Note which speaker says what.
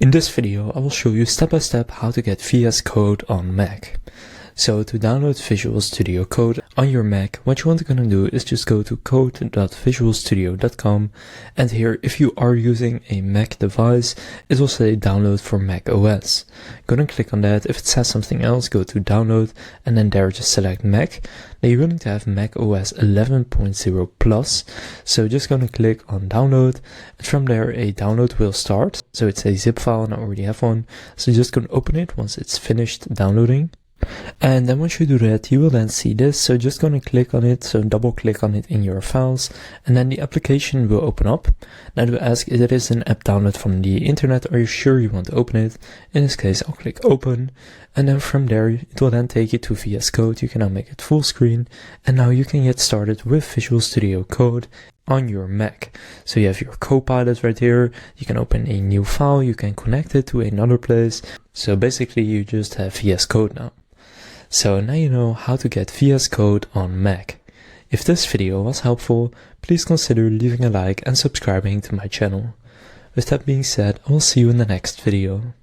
Speaker 1: In this video, I will show you step by step how to get VS Code on Mac. So to download Visual Studio Code on your Mac, what you want to do is just go to code.visualstudio.com, and here, if you are using a Mac device, it will say download for Mac OS. Gonna click on that. If it says something else, go to download, and then there just select Mac. Now you're going to have Mac OS 11.0 plus, so just gonna click on download, and from there a download will start. So it's a zip file and I already have one, so you're just gonna open it once it's finished downloading. And then once you do that, you will then see this. So just gonna click on it, so double click on it in your files, and then the application will open up. Now it will ask if it is an app download from the internet, are you sure you want to open it? In this case, I'll click open, and then from there it will then take you to VS Code. You can now make it full screen, and now you can get started with Visual Studio Code on your Mac. So you have your Copilot right here, you can open a new file, you can connect it to another place. So basically you just have VS Code now. So now you know how to get VS Code on Mac. If this video was helpful, please consider leaving a like and subscribing to my channel. With that being said, I will see you in the next video.